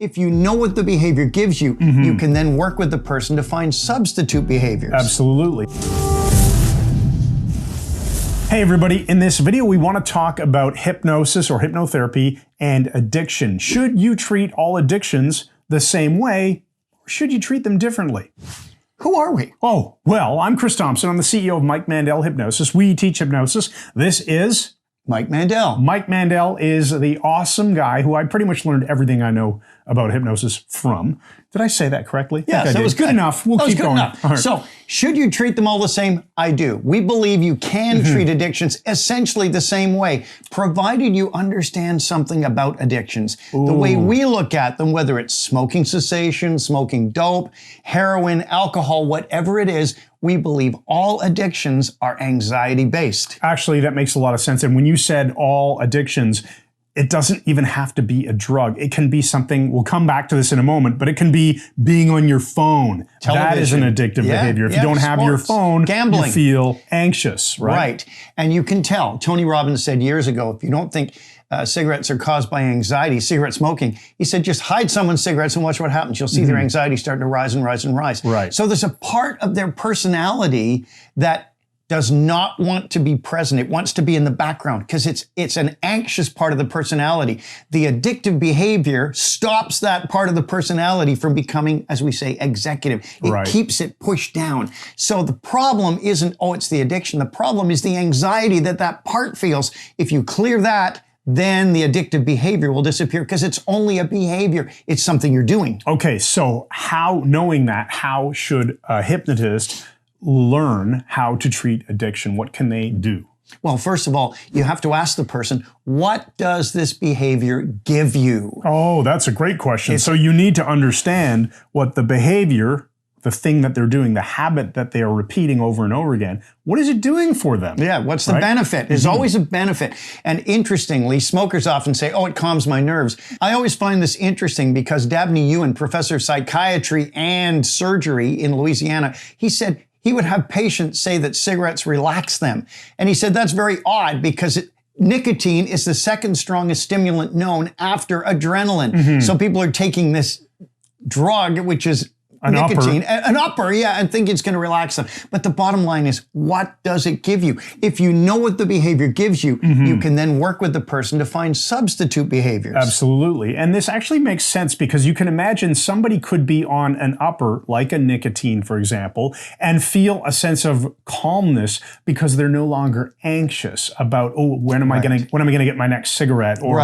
If you know what the behavior gives you, you can then work with the person to find substitute behaviors. Absolutely. Hey everybody, in this video we want to talk about hypnosis or hypnotherapy and addiction. Should you treat all addictions the same way, or should you treat them differently? Who are we? Oh, well, I'm Chris Thompson. I'm the CEO of Mike Mandel Hypnosis. We teach hypnosis. This is Mike Mandel. Mike Mandel is the awesome guy who I pretty much learned everything I know about hypnosis from. Did I say that correctly? Yes, that was good enough. We'll keep going. Right. So, should you treat them all the same? I do. We believe you can treat addictions essentially the same way, provided you understand something about addictions. The way we look at them, whether it's smoking cessation, smoking dope, heroin, alcohol, whatever it is, we believe all addictions are anxiety-based. Actually, that makes a lot of sense. And when you said all addictions, it doesn't even have to be a drug. It can be something, we'll come back to this in a moment, but it can be being on your phone. Television. That is an addictive behavior. If you don't have your phone, gambling, you feel anxious, right? Right. And you can tell. Tony Robbins said years ago, if you don't think cigarettes are caused by anxiety, cigarette smoking, he said, just hide someone's cigarettes and watch what happens. You'll see their anxiety starting to rise and rise and rise. Right. So there's a part of their personality that does not want to be present. It wants to be in the background because it's an anxious part of the personality. The addictive behavior stops that part of the personality from becoming, as we say, executive. It keeps it pushed down. So the problem isn't, oh, it's the addiction. The problem is the anxiety that that part feels. If you clear that, then the addictive behavior will disappear because it's only a behavior. It's something you're doing. Okay, so knowing that, how should a hypnotist learn how to treat addiction? What can they do? Well, first of all, you have to ask the person, what does this behavior give you? Oh, that's a great question. So you need to understand what the behavior, the thing that they're doing, the habit that they are repeating over and over again, what is it doing for them? Yeah, what's the benefit? There's always a benefit. And interestingly, smokers often say, oh, it calms my nerves. I always find this interesting because Dabney Ewan, professor of psychiatry and surgery in Louisiana, he said he would have patients say that cigarettes relax them. And he said that's very odd because nicotine is the second strongest stimulant known after adrenaline. So people are taking this drug, which is nicotine, an upper, and think it's going to relax them. But the bottom line is, what does it give you? If you know what the behavior gives you, you can then work with the person to find substitute behaviors. Absolutely. And this actually makes sense because you can imagine somebody could be on an upper, like a nicotine, for example, and feel a sense of calmness because they're no longer anxious about, oh, when am I going to get my next cigarette, or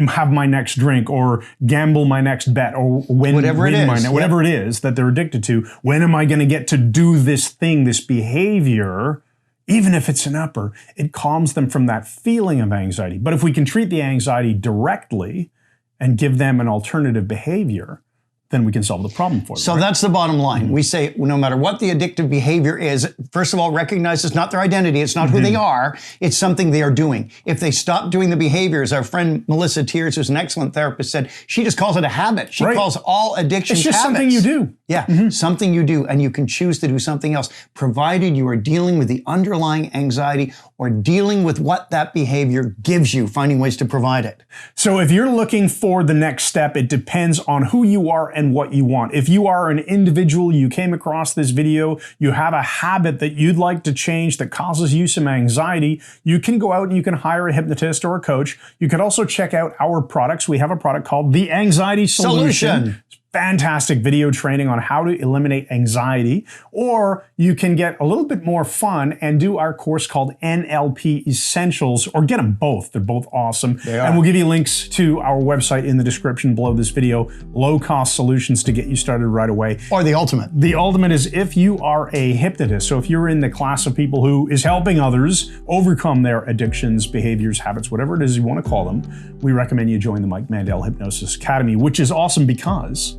have my next drink, or gamble my next bet, or whatever it is that they're addicted to. When am I going to get to do this thing, this behavior? Even if it's an upper, it calms them from that feeling of anxiety. But if we can treat the anxiety directly and give them an alternative behavior, then we can solve the problem for them. So that's the bottom line. We say, no matter what the addictive behavior is, first of all, recognize it's not their identity. It's not who they are. It's something they are doing. If they stop doing the behaviors, our friend Melissa Tiers, who's an excellent therapist, said she just calls it a habit. She calls all addictions habits. It's just something you do. Yeah, something you do, and you can choose to do something else, provided you are dealing with the underlying anxiety or dealing with what that behavior gives you, finding ways to provide it. So if you're looking for the next step, it depends on who you are and what you want. If you are an individual, you came across this video, you have a habit that you'd like to change that causes you some anxiety, you can go out and you can hire a hypnotist or a coach. You can also check out our products. We have a product called the Anxiety Solution. Fantastic video training on how to eliminate anxiety, or you can get a little bit more fun and do our course called NLP Essentials, or get them both. They're both awesome. And we'll give you links to our website in the description below this video. Low-cost solutions to get you started right away. Or the ultimate. The ultimate is if you are a hypnotist. So if you're in the class of people who is helping others overcome their addictions, behaviors, habits, whatever it is you want to call them, we recommend you join the Mike Mandel Hypnosis Academy, which is awesome because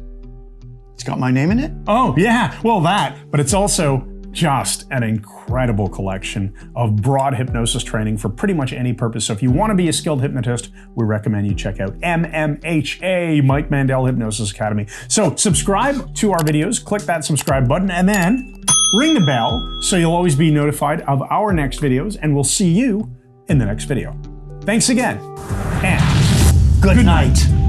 it's got my name in it? Oh, yeah. Well, but it's also just an incredible collection of broad hypnosis training for pretty much any purpose. So if you want to be a skilled hypnotist, we recommend you check out MMHA, Mike Mandel Hypnosis Academy. So subscribe to our videos, click that subscribe button, and then ring the bell so you'll always be notified of our next videos, and we'll see you in the next video. Thanks again, and good night.